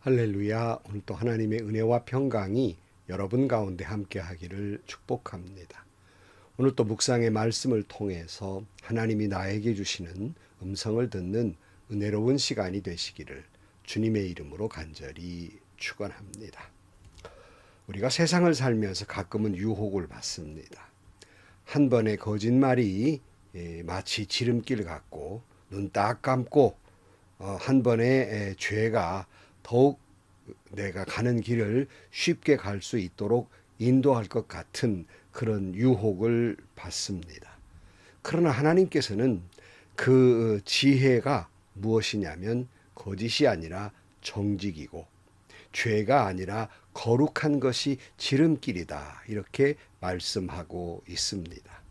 할렐루야. 오늘 또 하나님의 은혜와 평강이 여러분 가운데 함께 하기를 축복합니다. 오늘 또 묵상의 말씀을 통해서 하나님이 나에게 주시는 음성을 듣는 은혜로운 시간이 되시기를 주님의 이름으로 간절히 축원합니다. 우리가 세상을 살면서 가끔은 유혹을 받습니다. 한 번의 거짓말이 마치 지름길 같고 눈 딱 감고 한 번의 죄가 더욱 내가 가는 길을 쉽게 갈 수 있도록 인도할 것 같은 그런 유혹을 받습니다. 그러나 하나님께서는 그 지혜가 무엇이냐면 거짓이 아니라 정직이고 죄가 아니라 거룩한 것이 지름길이다. 이렇게 말씀하고 있습니다.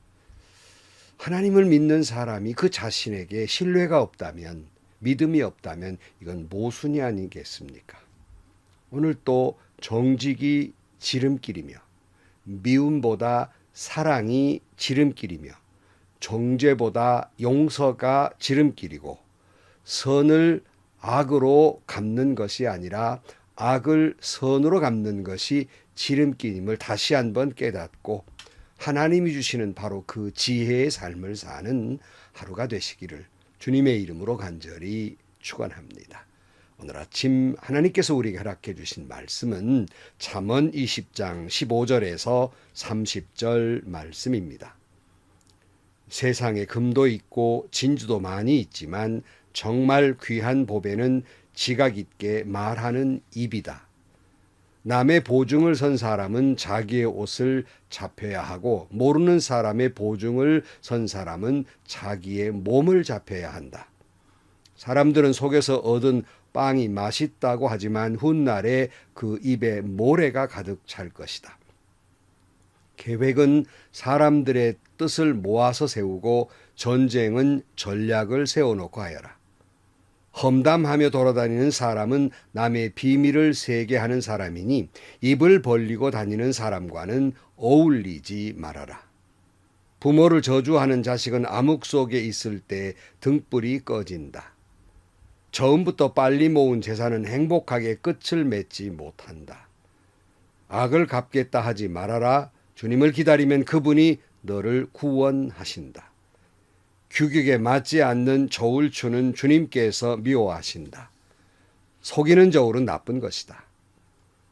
하나님을 믿는 사람이 그 자신에게 신뢰가 없다면, 믿음이 없다면 이건 모순이 아니겠습니까? 오늘 또 정직이 지름길이며 미움보다 사랑이 지름길이며 정죄보다 용서가 지름길이고 선을 악으로 갚는 것이 아니라 악을 선으로 갚는 것이 지름길임을 다시 한번 깨닫고 하나님이 주시는 바로 그 지혜의 삶을 사는 하루가 되시기를 주님의 이름으로 간절히 축원합니다. 오늘 아침 하나님께서 우리에게 허락해 주신 말씀은 잠언 20장 15절에서 30절 말씀입니다. 세상에 금도 있고 진주도 많이 있지만 정말 귀한 보배는 지각 있게 말하는 입이다. 남의 보증을 선 사람은 자기의 옷을 잡혀야 하고 모르는 사람의 보증을 선 사람은 자기의 몸을 잡혀야 한다. 사람들은 속에서 얻은 빵이 맛있다고 하지만 훗날에 그 입에 모래가 가득 찰 것이다. 계획은 사람들의 뜻을 모아서 세우고 전쟁은 전략을 세워놓고 하여라. 험담하며 돌아다니는 사람은 남의 비밀을 세게 하는 사람이니 입을 벌리고 다니는 사람과는 어울리지 말아라. 부모를 저주하는 자식은 암흑 속에 있을 때 등불이 꺼진다. 처음부터 빨리 모은 재산은 행복하게 끝을 맺지 못한다. 악을 갚겠다 하지 말아라. 주님을 기다리면 그분이 너를 구원하신다. 규격에 맞지 않는 저울 추는 주님께서 미워하신다. 속이는 저울은 나쁜 것이다.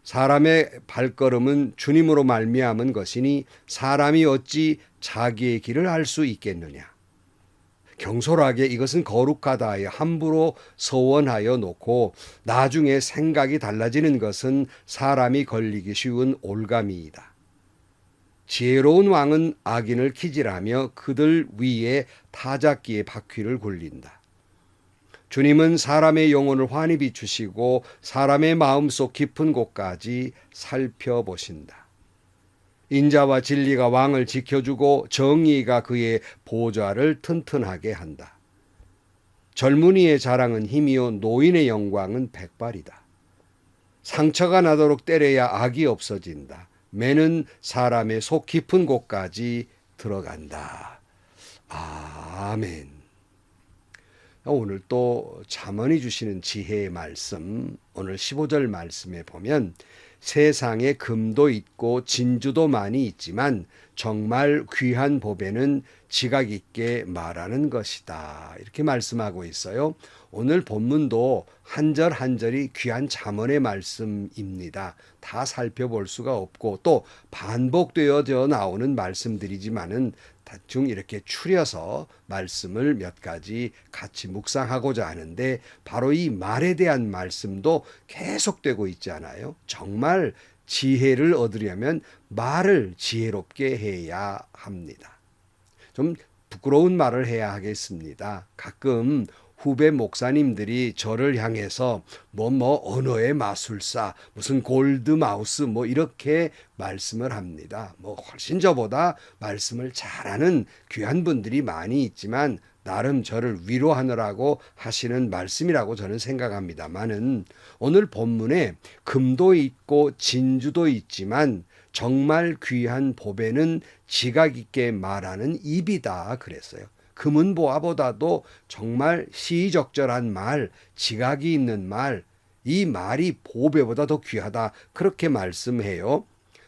사람의 발걸음은 주님으로 말미암은 것이니 사람이 어찌 자기의 길을 알 수 있겠느냐. 경솔하게 이것은 거룩하다 하여 함부로 서원하여 놓고 나중에 생각이 달라지는 것은 사람이 걸리기 쉬운 올가미이다. 지혜로운 왕은 악인을 키질하며 그들 위에 타작기의 바퀴를 굴린다. 주님은 사람의 영혼을 환히 비추시고 사람의 마음속 깊은 곳까지 살펴보신다. 인자와 진리가 왕을 지켜주고 정의가 그의 보좌를 튼튼하게 한다. 젊은이의 자랑은 힘이요 노인의 영광은 백발이다. 상처가 나도록 때려야 악이 없어진다. 매는 사람의 속 깊은 곳까지 들어간다. 아멘. 오늘 또 잠언이 주시는 지혜의 말씀, 오늘 15절 말씀에 보면 세상에 금도 있고 진주도 많이 있지만 정말 귀한 보배는 지각 있게 말하는 것이다. 이렇게 말씀하고 있어요. 오늘 본문도 한 절 한 절이 귀한 잠언의 말씀입니다. 다 살펴볼 수가 없고 또 반복되어져 나오는 말씀들이지만은 대충 이렇게 추려서 말씀을 몇 가지 같이 묵상하고자 하는데 바로 이 말에 대한 말씀도 계속되고 있잖아요. 정말 지혜를 얻으려면 말을 지혜롭게 해야 합니다. 좀 부끄러운 말을 해야 하겠습니다. 가끔 후배 목사님들이 저를 향해서 언어의 마술사, 무슨 골드마우스 이렇게 말씀을 합니다. 훨씬 저보다 말씀을 잘하는 귀한 분들이 많이 있지만 나름 저를 위로하느라고 하시는 말씀이라고 저는 생각합니다만은 오늘 본문에 금도 있고 진주도 있지만 정말 귀한 보배는 지각 있게 말하는 입이다 그랬어요. 금은보화보다도 정말 시의적절한 말, 지각이 있는 말, 이 말이 보배보다 더 귀하다. 그렇게 말씀해요.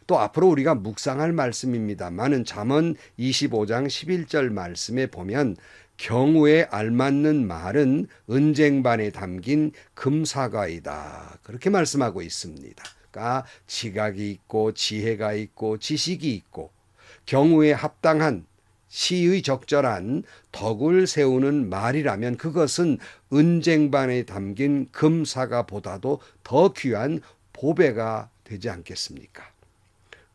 또 앞으로 우리가 묵상할 말씀입니다만은 잠언 25장 11절 말씀에 보면 경우에 알맞는 말은 은쟁반에 담긴 금사과이다. 그렇게 말씀하고 있습니다. 그러니까 지각이 있고 지혜가 있고 지식이 있고 경우에 합당한 시의 적절한 덕을 세우는 말이라면 그것은 은쟁반에 담긴 금사과보다도 더 귀한 보배가 되지 않겠습니까?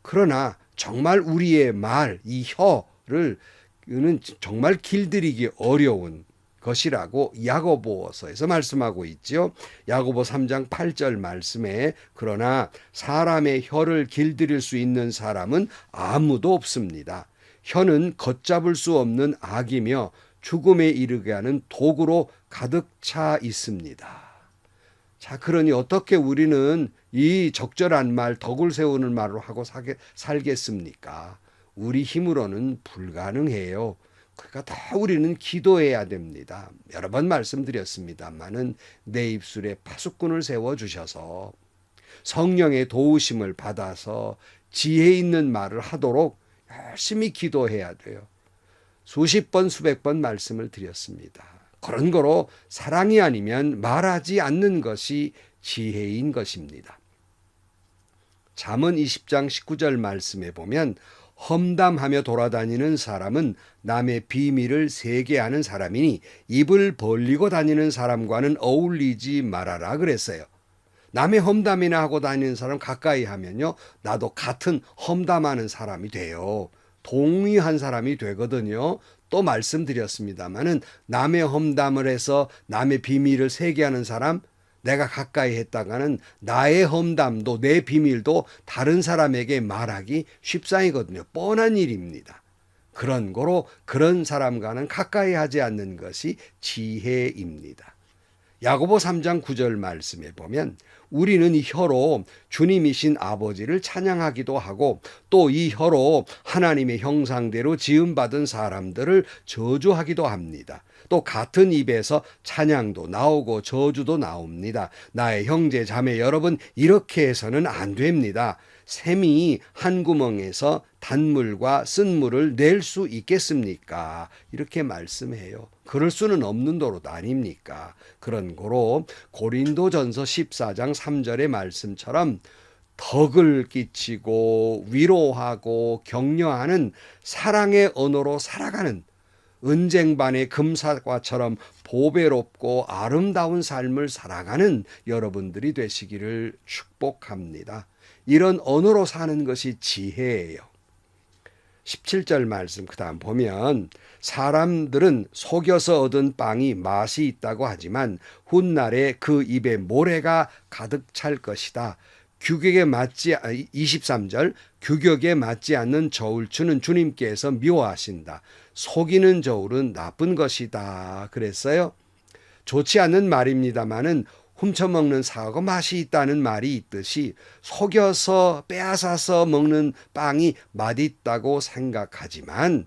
그러나 정말 우리의 말, 이 혀를 는 정말 길들이기 어려운 것이라고 야고보서에서 말씀하고 있죠. 야고보 3장 8절 말씀에 그러나 사람의 혀를 길들일 수 있는 사람은 아무도 없습니다. 혀는 걷잡을 수 없는 악이며 죽음에 이르게 하는 도구로 가득 차 있습니다. 자, 그러니 어떻게 우리는 이 적절한 말, 덕을 세우는 말로 하고 살겠습니까? 우리 힘으로는 불가능해요. 그러니까 다 우리는 기도해야 됩니다. 여러 번 말씀드렸습니다마는 내 입술에 파수꾼을 세워주셔서 성령의 도우심을 받아서 지혜 있는 말을 하도록 열심히 기도해야 돼요. 수십 번, 수백 번 말씀을 드렸습니다. 그런 거로 사랑이 아니면 말하지 않는 것이 지혜인 것입니다. 잠언 20장 19절 말씀에 보면 험담하며 돌아다니는 사람은 남의 비밀을 세게하는 사람이니 입을 벌리고 다니는 사람과는 어울리지 말아라 그랬어요. 남의 험담이나 하고 다니는 사람 가까이 하면요, 나도 같은 험담하는 사람이 돼요. 동의한 사람이 되거든요. 또 말씀드렸습니다마는 남의 험담을 해서 남의 비밀을 세게하는 사람, 내가 가까이 했다가는 나의 험담도 내 비밀도 다른 사람에게 말하기 쉽상이거든요. 뻔한 일입니다. 그런 거로 그런 사람과는 가까이 하지 않는 것이 지혜입니다. 야고보 3장 9절 말씀에 보면 우리는 이 혀로 주님이신 아버지를 찬양하기도 하고 또 이 혀로 하나님의 형상대로 지음받은 사람들을 저주하기도 합니다. 또 같은 입에서 찬양도 나오고 저주도 나옵니다. 나의 형제 자매 여러분, 이렇게 해서는 안 됩니다. 샘이 한 구멍에서 단물과 쓴물을 낼 수 있겠습니까? 이렇게 말씀해요. 그럴 수는 없는 도로도 아닙니까? 그런 거로 고린도전서 14장 3절의 말씀처럼 덕을 끼치고 위로하고 격려하는 사랑의 언어로 살아가는 은쟁반의 금사과처럼 보배롭고 아름다운 삶을 살아가는 여러분들이 되시기를 축복합니다. 이런 언어로 사는 것이 지혜예요. 17절 말씀 그 다음 보면 사람들은 속여서 얻은 빵이 맛이 있다고 하지만 훗날에 그 입에 모래가 가득 찰 것이다. 규격에 맞지 23절 규격에 맞지 않는 저울추는 주님께서 미워하신다. 속이는 저울은 나쁜 것이다. 그랬어요. 좋지 않은 말입니다마는 훔쳐먹는 사과가 맛이 있다는 말이 있듯이 속여서 빼앗아서 먹는 빵이 맛있다고 생각하지만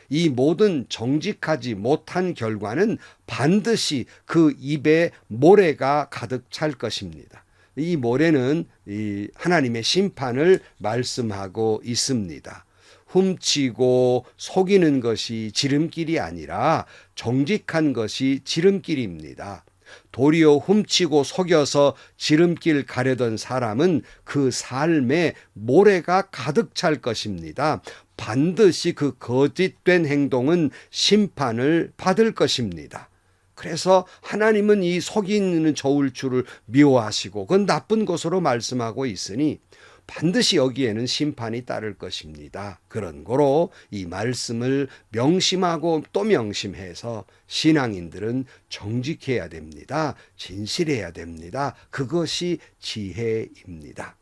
이 모든 정직하지 못한 결과는 반드시 그 입에 모래가 가득 찰 것입니다. 이 모래는 이 하나님의 심판을 말씀하고 있습니다. 훔치고 속이는 것이 지름길이 아니라 정직한 것이 지름길입니다. 도리어 훔치고 속여서 지름길 가려던 사람은 그 삶에 모래가 가득 찰 것입니다. 반드시 그 거짓된 행동은 심판을 받을 것입니다. 그래서 하나님은 이 속이는 저울추를 미워하시고 그건 나쁜 것으로 말씀하고 있으니 반드시 여기에는 심판이 따를 것입니다. 그런 거로 이 말씀을 명심하고 또 명심해서 신앙인들은 정직해야 됩니다. 진실해야 됩니다. 그것이 지혜입니다.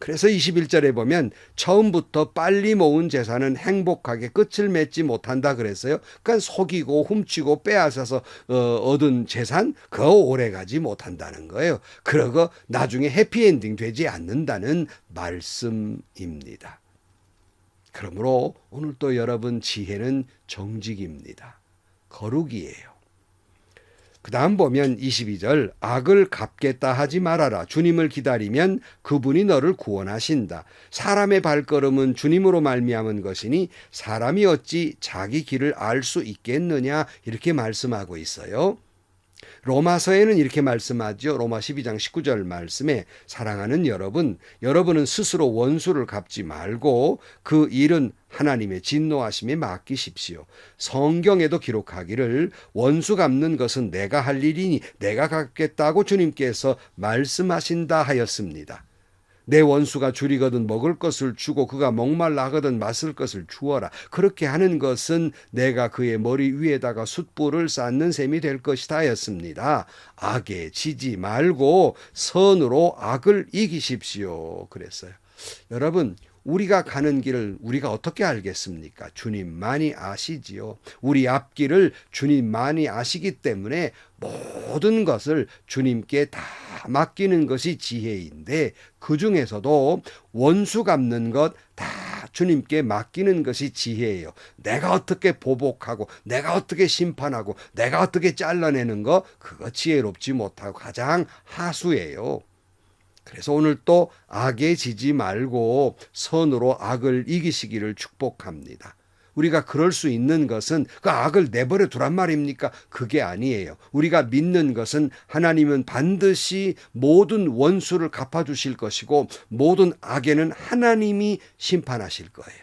그래서 21절에 보면 처음부터 빨리 모은 재산은 행복하게 끝을 맺지 못한다 그랬어요. 그러니까 속이고 훔치고 빼앗아서 얻은 재산 그거 오래가지 못한다는 거예요. 그러고 나중에 해피엔딩 되지 않는다는 말씀입니다. 그러므로 오늘 또 여러분 지혜는 정직입니다. 거룩이에요. 그 다음 보면 22절 악을 갚겠다 하지 말아라. 주님을 기다리면 그분이 너를 구원하신다. 사람의 발걸음은 주님으로 말미암은 것이니 사람이 어찌 자기 길을 알 수 있겠느냐 이렇게 말씀하고 있어요. 로마서에는 이렇게 말씀하죠. 로마 12장 19절 말씀에 사랑하는 여러분, 여러분은 스스로 원수를 갚지 말고 그 일은 하나님의 진노하심에 맡기십시오. 성경에도 기록하기를 원수 갚는 것은 내가 할 일이니 내가 갚겠다고 주님께서 말씀하신다 하였습니다. 내 원수가 줄이거든 먹을 것을 주고 그가 목말라 하거든 마실 것을 주어라. 그렇게 하는 것은 내가 그의 머리 위에다가 숯불을 쌓는 셈이 될 것이다 하였습니다. 악에 지지 말고 선으로 악을 이기십시오. 그랬어요. 여러분, 우리가 가는 길을 우리가 어떻게 알겠습니까? 주님만이 아시지요. 우리 앞길을 주님만이 아시기 때문에 모든 것을 주님께 다 맡기는 것이 지혜인데 그 중에서도 원수 갚는 것 다 주님께 맡기는 것이 지혜예요. 내가 어떻게 보복하고 내가 어떻게 심판하고 내가 어떻게 잘라내는 거 그거 지혜롭지 못하고 가장 하수예요. 그래서 오늘 또 악에 지지 말고 선으로 악을 이기시기를 축복합니다. 우리가 그럴 수 있는 것은 그 악을 내버려 두란 말입니까? 그게 아니에요. 우리가 믿는 것은 하나님은 반드시 모든 원수를 갚아주실 것이고 모든 악에는 하나님이 심판하실 거예요.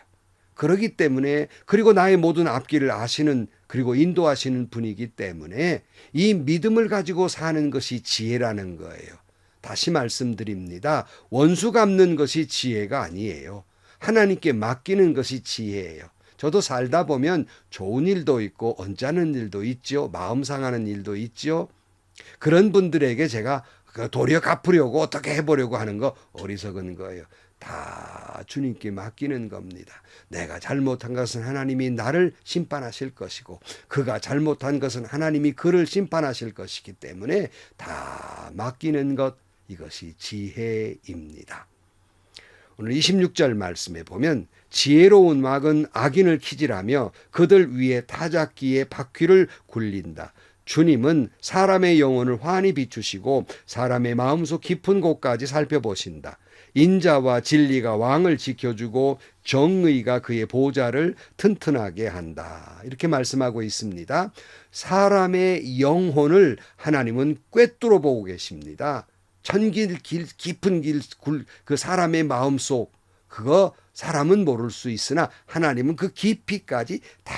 그렇기 때문에 그리고 나의 모든 앞길을 아시는 그리고 인도하시는 분이기 때문에 이 믿음을 가지고 사는 것이 지혜라는 거예요. 다시 말씀드립니다. 원수 갚는 것이 지혜가 아니에요. 하나님께 맡기는 것이 지혜예요. 저도 살다 보면 좋은 일도 있고 언짢은 일도 있죠. 마음 상하는 일도 있죠. 그런 분들에게 제가 도리어 갚으려고 어떻게 해보려고 하는 거 어리석은 거예요. 다 주님께 맡기는 겁니다. 내가 잘못한 것은 하나님이 나를 심판하실 것이고 그가 잘못한 것은 하나님이 그를 심판하실 것이기 때문에 다 맡기는 것 이것이 지혜입니다. 오늘 26절 말씀에 보면 지혜로운 막은 악인을 키질하며 그들 위에 타작기에 바퀴를 굴린다. 주님은 사람의 영혼을 환히 비추시고 사람의 마음속 깊은 곳까지 살펴보신다. 인자와 진리가 왕을 지켜주고 정의가 그의 보좌를 튼튼하게 한다. 이렇게 말씀하고 있습니다. 사람의 영혼을 하나님은 꿰뚫어 보고 계십니다. 천길 깊은 길 그 사람의 마음속 그거 사람은 모를 수 있으나 하나님은 그 깊이까지 다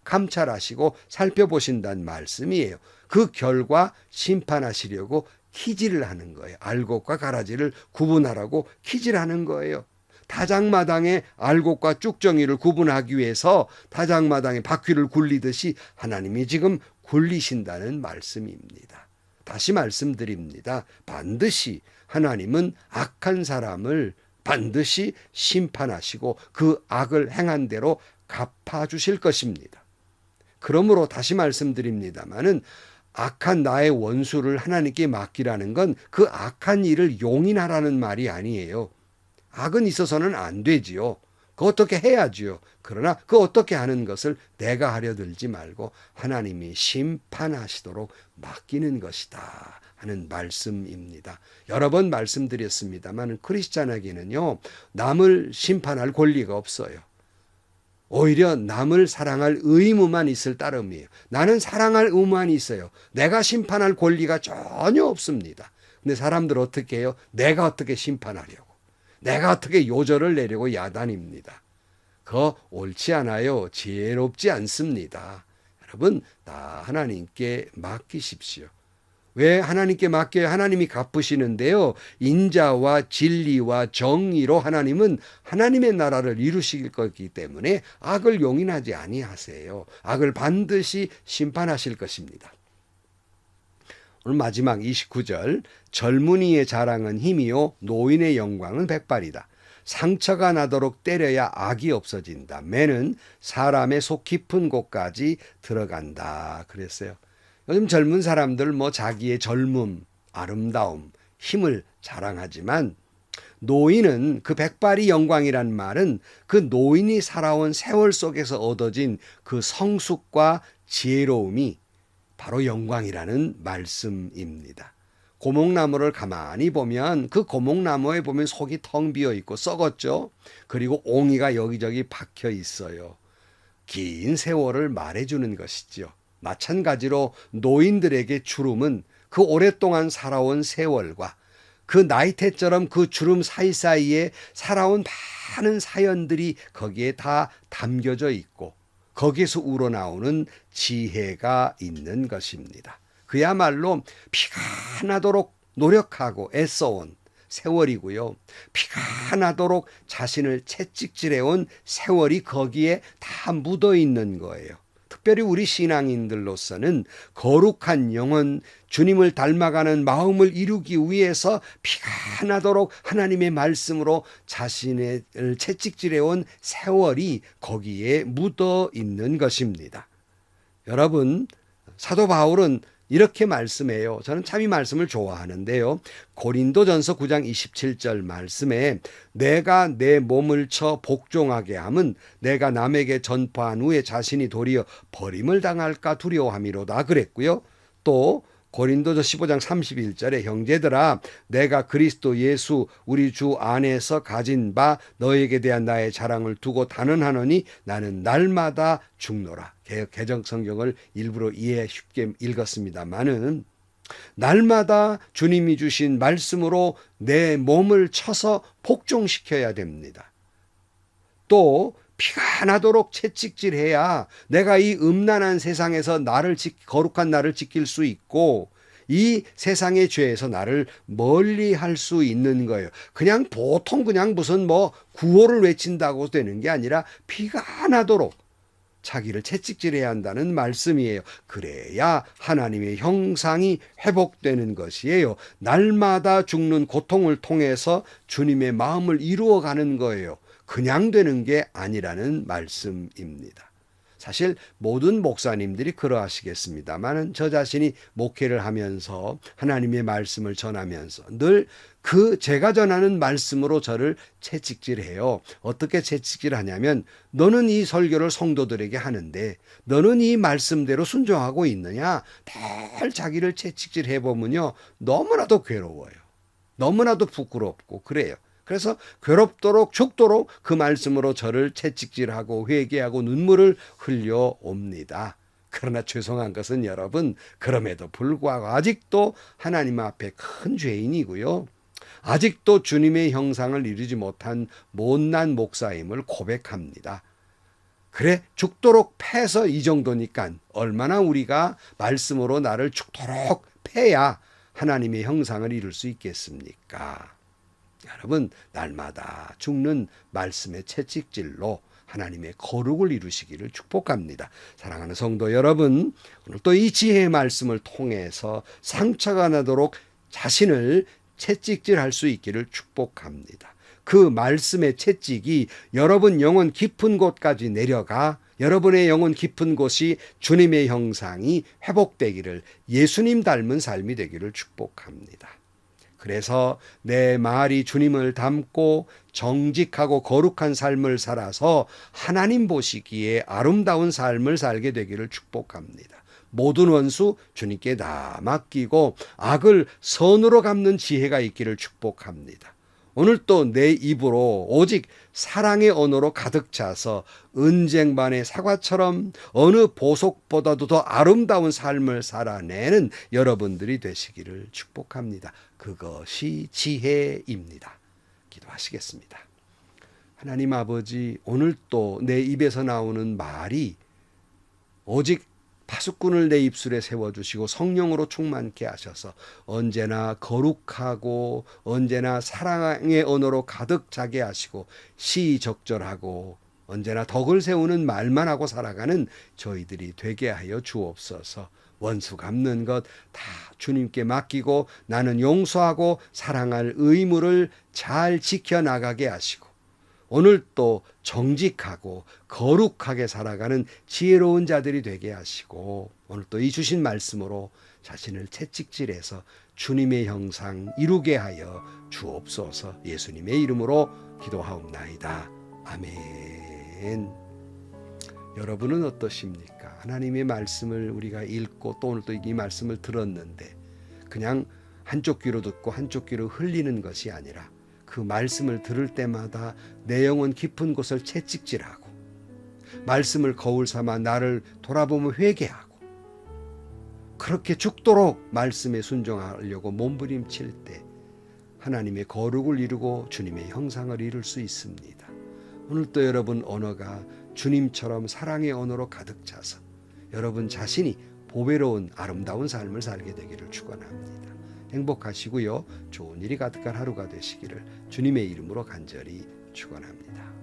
감찰하시고 살펴보신다는 말씀이에요. 그 결과 심판하시려고 키질을 하는 거예요. 알곡과 가라지를 구분하라고 키질하는 거예요. 타작마당에 알곡과 쭉정이를 구분하기 위해서 타작마당에 바퀴를 굴리듯이 하나님이 지금 굴리신다는 말씀입니다. 다시 말씀드립니다. 반드시 하나님은 악한 사람을 반드시 심판하시고 그 악을 행한 대로 갚아주실 것입니다. 그러므로 다시 말씀드립니다마는 악한 나의 원수를 하나님께 맡기라는 건 그 악한 일을 용인하라는 말이 아니에요. 악은 있어서는 안 되지요. 그 어떻게 해야지요. 그러나 그 어떻게 하는 것을 내가 하려 들지 말고 하나님이 심판하시도록 맡기는 것이다 하는 말씀입니다. 여러 번 말씀드렸습니다만 크리스찬에게는요 남을 심판할 권리가 없어요. 오히려 남을 사랑할 의무만 있을 따름이에요. 나는 사랑할 의무만 있어요. 내가 심판할 권리가 전혀 없습니다. 근데 사람들 어떻게 해요? 내가 어떻게 심판하려고. 내가 어떻게 요절을 내려고 야단입니다. 그거 옳지 않아요. 지혜롭지 않습니다. 여러분 다 하나님께 맡기십시오. 왜 하나님께 맡겨야 하나님이 갚으시는데요. 인자와 진리와 정의로 하나님은 하나님의 나라를 이루실 거기 때문에 악을 용인하지 아니하세요. 악을 반드시 심판하실 것입니다. 오늘 마지막 29절 젊은이의 자랑은 힘이요 노인의 영광은 백발이다. 상처가 나도록 때려야 악이 없어진다. 매는 사람의 속 깊은 곳까지 들어간다. 그랬어요. 요즘 젊은 사람들 뭐 자기의 젊음, 아름다움, 힘을 자랑하지만 노인은 그 백발이 영광이란 말은 그 노인이 살아온 세월 속에서 얻어진 그 성숙과 지혜로움이 바로 영광이라는 말씀입니다. 고목나무를 가만히 보면 그 고목나무에 보면 속이 텅 비어 있고 썩었죠. 그리고 옹이가 여기저기 박혀 있어요. 긴 세월을 말해주는 것이죠. 마찬가지로 노인들에게 주름은 그 오랫동안 살아온 세월과 그 나이테처럼 그 주름 사이사이에 살아온 많은 사연들이 거기에 다 담겨져 있고 거기에서 우러나오는 지혜가 있는 것입니다. 그야말로 피가 나도록 노력하고 애써온 세월이고요. 피가 나도록 자신을 채찍질해온 세월이 거기에 다 묻어 있는 거예요. 특별히 우리 신앙인들로서는 거룩한 영혼, 주님을 닮아가는 마음을 이루기 위해서 피가 나도록 하나님의 말씀으로 자신을 채찍질해온 세월이 거기에 묻어 있는 것입니다. 여러분, 사도 바울은 이렇게 말씀해요. 저는 참 이 말씀을 좋아하는데요. 고린도전서 9장 27절 말씀에 내가 내 몸을 쳐 복종하게 함은 내가 남에게 전파한 후에 자신이 도리어 버림을 당할까 두려워함이로다 그랬고요. 또 고린도서 15장 31절에 형제들아 내가 그리스도 예수 우리 주 안에서 가진 바 너에게 대한 나의 자랑을 두고 단언하노니 나는 날마다 죽노라. 개정 성경을 일부러 이해 쉽게 읽었습니다마는 날마다 주님이 주신 말씀으로 내 몸을 쳐서 복종시켜야 됩니다. 또 피가 나도록 채찍질해야 내가 이 음란한 세상에서 거룩한 나를 지킬 수 있고 이 세상의 죄에서 나를 멀리할 수 있는 거예요. 그냥 보통 그냥 무슨 구호를 외친다고 되는 게 아니라 피가 나도록 자기를 채찍질해야 한다는 말씀이에요. 그래야 하나님의 형상이 회복되는 것이에요. 날마다 죽는 고통을 통해서 주님의 마음을 이루어가는 거예요. 그냥 되는 게 아니라는 말씀입니다. 사실 모든 목사님들이 그러하시겠습니다만 저 자신이 목회를 하면서 하나님의 말씀을 전하면서 늘 제가 전하는 말씀으로 저를 채찍질해요. 어떻게 채찍질하냐면 너는 이 설교를 성도들에게 하는데 너는 이 말씀대로 순종하고 있느냐? 늘 자기를 채찍질해 보면요. 너무나도 괴로워요. 너무나도 부끄럽고 그래요. 그래서 괴롭도록 죽도록 그 말씀으로 저를 채찍질하고 회개하고 눈물을 흘려옵니다. 그러나 죄송한 것은 여러분 그럼에도 불구하고 아직도 하나님 앞에 큰 죄인이고요. 아직도 주님의 형상을 이루지 못한 못난 목사임을 고백합니다. 그래 죽도록 패서 이 정도니까 얼마나 우리가 말씀으로 나를 죽도록 패야 하나님의 형상을 이룰 수 있겠습니까? 여러분 날마다 죽는 말씀의 채찍질로 하나님의 거룩을 이루시기를 축복합니다. 사랑하는 성도 여러분, 오늘 또 이 지혜의 말씀을 통해서 상처가 나도록 자신을 채찍질할 수 있기를 축복합니다. 그 말씀의 채찍이 여러분 영혼 깊은 곳까지 내려가 여러분의 영혼 깊은 곳이 주님의 형상이 회복되기를 예수님 닮은 삶이 되기를 축복합니다. 그래서 내 말이 주님을 닮고 정직하고 거룩한 삶을 살아서 하나님 보시기에 아름다운 삶을 살게 되기를 축복합니다. 모든 원수 주님께 다 맡기고 악을 선으로 갚는 지혜가 있기를 축복합니다. 오늘 또 내 입으로 오직 사랑의 언어로 가득 차서 은쟁반의 사과처럼 어느 보석보다도 더 아름다운 삶을 살아내는 여러분들이 되시기를 축복합니다. 그것이 지혜입니다. 기도하시겠습니다. 하나님 아버지, 오늘 또 내 입에서 나오는 말이 오직 파수꾼을 내 입술에 세워주시고 성령으로 충만케 하셔서 언제나 거룩하고 언제나 사랑의 언어로 가득 차게 하시고 시적절하고 언제나 덕을 세우는 말만 하고 살아가는 저희들이 되게 하여 주옵소서. 원수 갚는 것 다 주님께 맡기고 나는 용서하고 사랑할 의무를 잘 지켜나가게 하시고 오늘 또 정직하고 거룩하게 살아가는 지혜로운 자들이 되게 하시고 오늘 또 이 주신 말씀으로 자신을 채찍질해서 주님의 형상 이루게 하여 주옵소서. 예수님의 이름으로 기도하옵나이다. 아멘. 여러분은 어떠십니까? 하나님의 말씀을 우리가 읽고 또 오늘 또 이 말씀을 들었는데 그냥 한쪽 귀로 듣고 한쪽 귀로 흘리는 것이 아니라 그 말씀을 들을 때마다 내 영혼 깊은 곳을 채찍질하고 말씀을 거울 삼아 나를 돌아보며 회개하고 그렇게 죽도록 말씀에 순종하려고 몸부림칠 때 하나님의 거룩을 이루고 주님의 형상을 이룰 수 있습니다. 오늘 또 여러분 언어가 주님처럼 사랑의 언어로 가득 차서 여러분 자신이 보배로운 아름다운 삶을 살게 되기를 축원합니다. 행복하시고요. 좋은 일이 가득한 하루가 되시기를 주님의 이름으로 간절히 축원합니다.